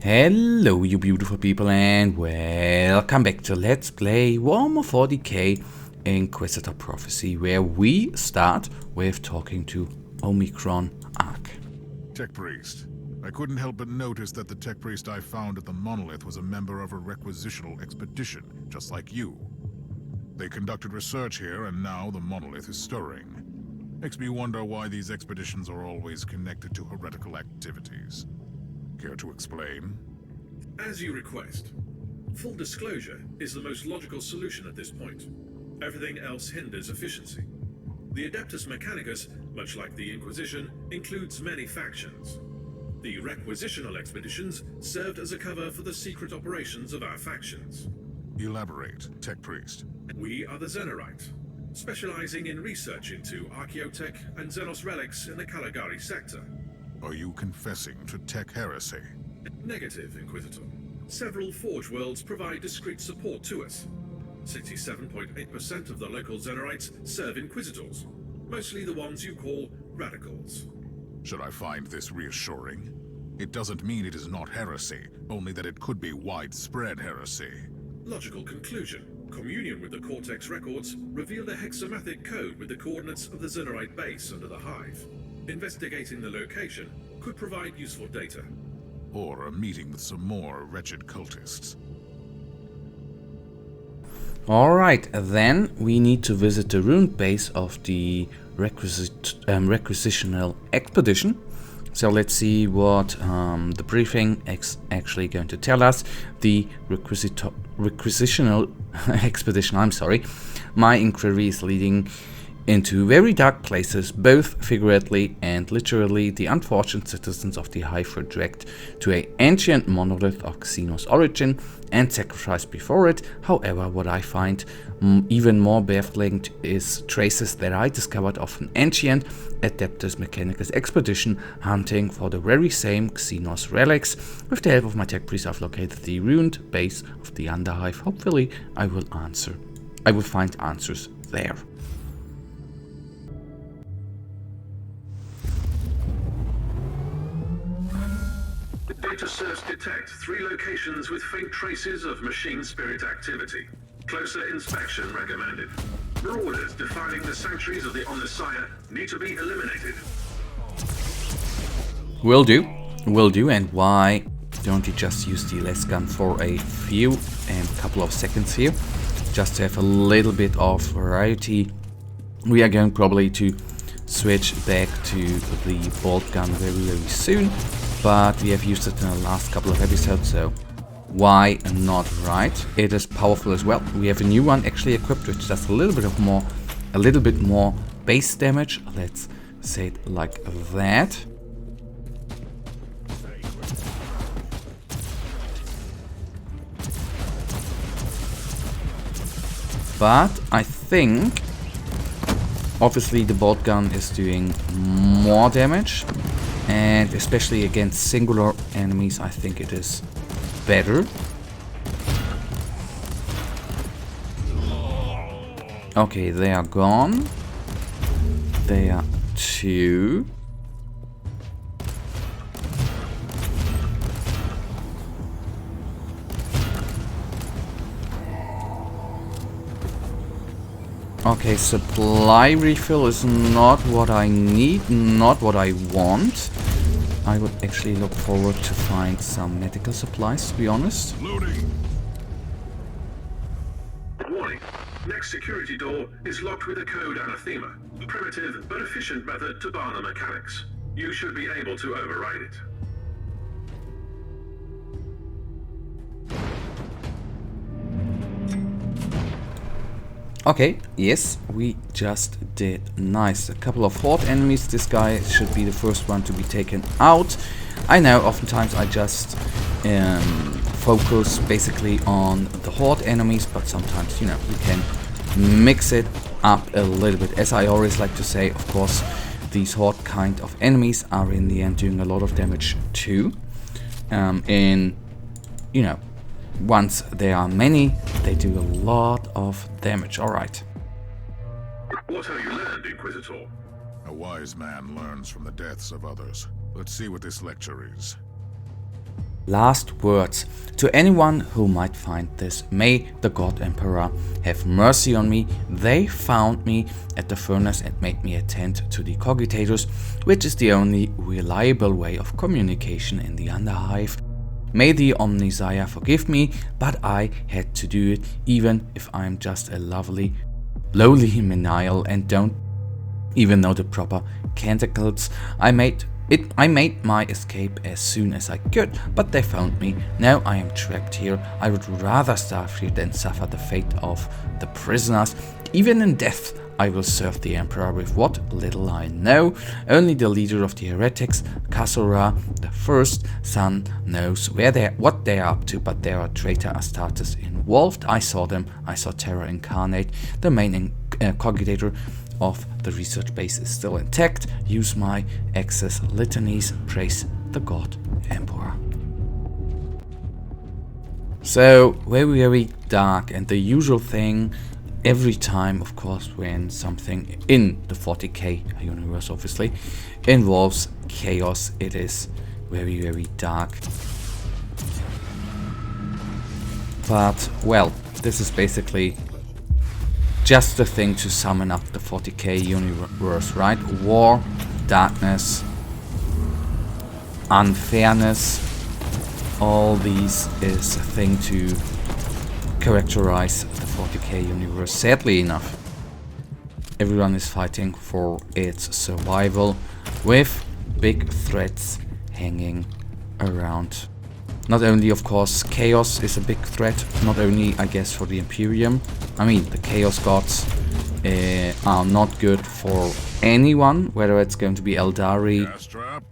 Hello you beautiful people and welcome back to Let's Play Warhammer 40k Inquisitor Prophecy, where we start with talking to Omicron Ark. Tech Priest. I couldn't help but notice that the Tech Priest I found at the Monolith was a member of a Requisitional expedition, just like you. They conducted research here and now the Monolith is stirring. Makes me wonder why these expeditions are always connected to heretical activities. Care to explain? As you request. Full disclosure is the most logical solution at this point. Everything else hinders efficiency. The Adeptus Mechanicus, much like the Inquisition, includes many factions. The Requisitional expeditions served as a cover for the secret operations of our factions. Elaborate, Tech Priest. We are the Xenorite, specializing in research into Archaeotech and Xenos relics in the Caligari sector. Are you confessing to Tech heresy? Negative, Inquisitor. Several Forge worlds provide discreet support to us. 67.8% of the local Xenorites serve Inquisitors, mostly the ones you call radicals. Should I find this reassuring? It doesn't mean it is not heresy, only that it could be widespread heresy. Logical conclusion. Communion with the Cortex records revealed a hexamathic code with the coordinates of the Xenorite base under the Hive. Investigating the location could provide useful data. Or a meeting with some more wretched cultists. Alright, then we need to visit the ruined base of the Requisitional expedition. So let's see what the briefing is actually going to tell us. The Requisitional expedition, my inquiry is leading into very dark places, both figuratively and literally. The unfortunate citizens of the Hive were dragged to an ancient monolith of Xenos origin and sacrificed before it. However, what I find even more baffling is traces that I discovered of an ancient Adeptus Mechanicus expedition hunting for the very same Xenos relics. With the help of my tech priest, I've located the ruined base of the Underhive. Hopefully, I will find answers there. Data serves detect 3 locations with faint traces of machine spirit activity. Closer inspection recommended. Marauders defiling the sanctuaries of the Omnissiah need to be eliminated. Will do, and why don't you just use the less gun for a couple of seconds here, just to have a little bit of variety. We are going probably to switch back to the bolt gun very soon, but we have used it in the last couple of episodes, so why not, right? It is powerful as well. We have a new one actually equipped, which does a little bit more base damage. Let's say it like that. But I think obviously the bolt gun is doing more damage, and especially against singular enemies I think it is better. Okay, they are gone. They are 2. Okay, supply refill is not what I need, not what I want. I would actually look forward to find some medical supplies, to be honest. Loading! Warning. Next security door is locked with a code anathema. A primitive but efficient method to bar the mechanics. You should be able to override it. Okay, yes, we just did. Nice. A couple of horde enemies. This guy should be the first one to be taken out. I know, oftentimes I just focus basically on the horde enemies, but sometimes, you can mix it up a little bit. As I always like to say, of course, these horde kind of enemies are in the end doing a lot of damage too. Once there are many, they do a lot of damage. Alright. What have you learned, Inquisitor? A wise man learns from the deaths of others. Let's see what this lecture is. Last words. To anyone who might find this, may the God Emperor have mercy on me. They found me at the furnace and made me attend to the cogitators, which is the only reliable way of communication in the Underhive. May the Omnisire forgive me, but I had to do it, even if I'm just a lowly menial and don't even know the proper canticles. I made my escape as soon as I could, but they found me. Now I am trapped here. I would rather starve here than suffer the fate of the prisoners. Even in death, I will serve the Emperor with what little I know. Only the leader of the heretics, Kasura, the first son, knows what they are up to, but there are traitor Astartes involved. I saw them. I saw Terra incarnate. The main cogitator of the research base is still intact. Use my access litanies. Praise the God Emperor. So very dark, and the usual thing every time, of course, when something in the 40k universe obviously involves chaos, it is very dark. But well, this is basically just the thing to summon up the 40k universe, right? War, darkness, unfairness, all these is a thing to characterize the 40k universe. Sadly enough, everyone is fighting for its survival with big threats hanging around. Not only, of course, chaos is a big threat, not only, I guess, for the Imperium. I mean, the Chaos Gods are not good for anyone, whether it's going to be Eldari, Gas trap?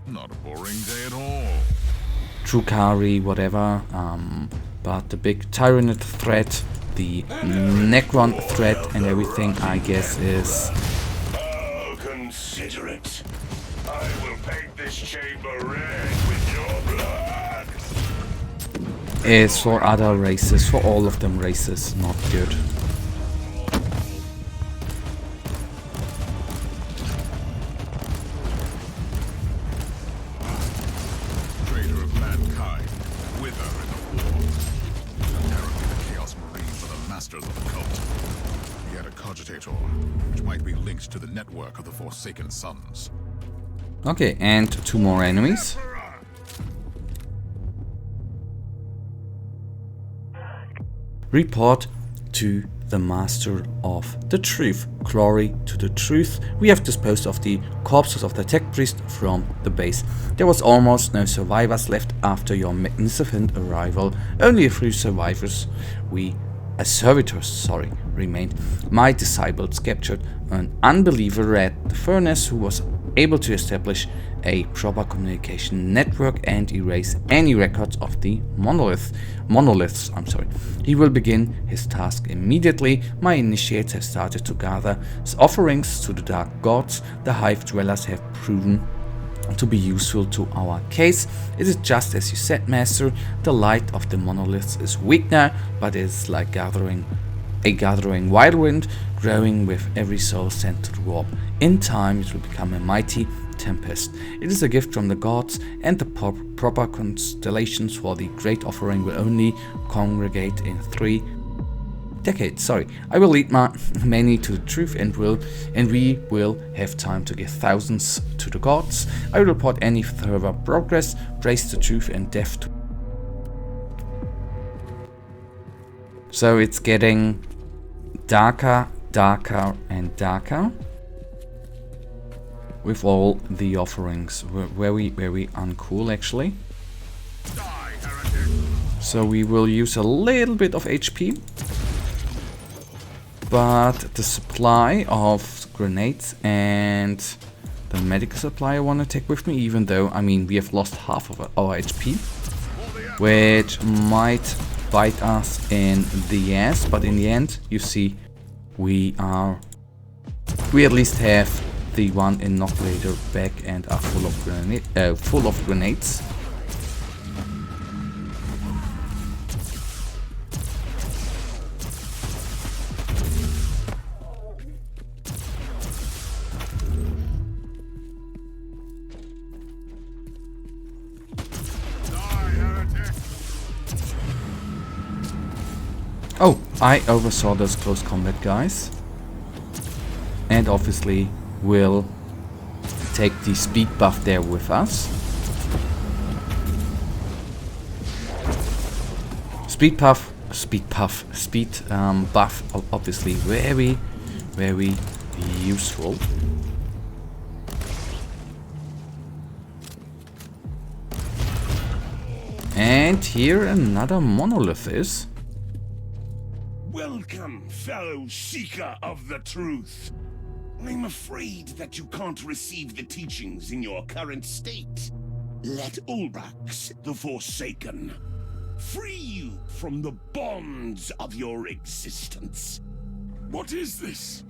Not a boring day at all. Drukari, whatever. But the big Tyranid threat, the Necron threat, and everything, I guess, is... Oh, consider it. I will paint this chamber red with your blood. is for other races, for all of them races, not good. Traitor of mankind, wither in the war. Apparently the Chaos Marines are the masters of the cult. He had a cogitator, which might be linked to the network of the Forsaken Sons. Okay, and 2 more enemies. Report to the Master of the Truth. Glory to the Truth. We have disposed of the corpses of the tech priest from the base. There was almost no survivors left after your magnificent arrival. Only a few survivors remained. My disciples captured an unbeliever at the furnace who was able to establish a proper communication network and erase any records of the monoliths. He will begin his task immediately. My initiates have started to gather offerings to the dark gods. The hive dwellers have proven to be useful to our case. It is just as you said, Master. The light of the monoliths is weak now, but it is like a gathering whirlwind, growing with every soul sent to the warp. In time, it will become a mighty tempest. It is a gift from the gods, and the proper constellations for the great offering will only congregate in 3 decades. I will lead many to the truth, and we will have time to give thousands to the gods. I will report any further progress. Praise the truth and death to... So it's getting darker, and darker with all the offerings. Very uncool, actually. So we will use a little bit of HP, but the supply of grenades and the medical supply I want to take with me, even though, I mean, we have lost half of our HP, which might bite us in the ass, but in the end, you see, we at least have the one inoculator back and are full of grenades. Oh, I oversaw those close combat guys. And obviously will take the speed buff there with us. Speed buff, obviously very, very useful. And here another monolith is. Welcome, fellow seeker of the truth. I'm afraid that you can't receive the teachings in your current state. Let Ulbrax, the Forsaken, free you from the bonds of your existence. What is this?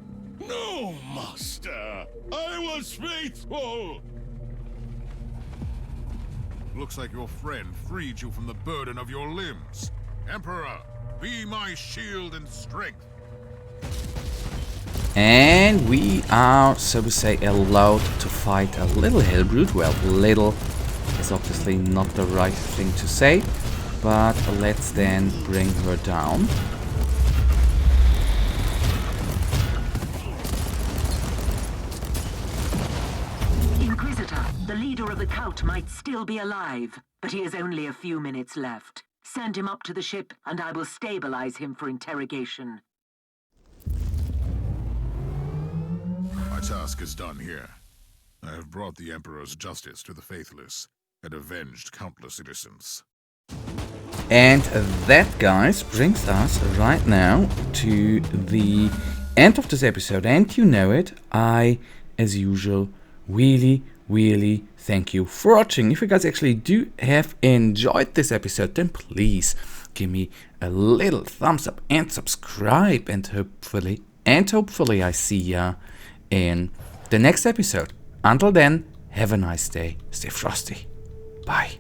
No, Master. I was faithful. Looks like your friend freed you from the burden of your limbs. Emperor, be my shield and strength. And we are, so to say, allowed to fight a little Hellbrute. Well, little is obviously not the right thing to say, but let's then bring her down. Inquisitor, the leader of the cult might still be alive, but he has only a few minutes left. Send him up to the ship, and I will stabilize him for interrogation. My task is done here. I have brought the Emperor's justice to the faithless and avenged countless innocents. And that, guys, brings us right now to the end of this episode. And you know it, I, as usual, really thank you for watching. If you guys actually do have enjoyed this episode, then please give me a little thumbs up and subscribe, and hopefully I see ya in the next episode. Until then, have a nice day, stay frosty, bye.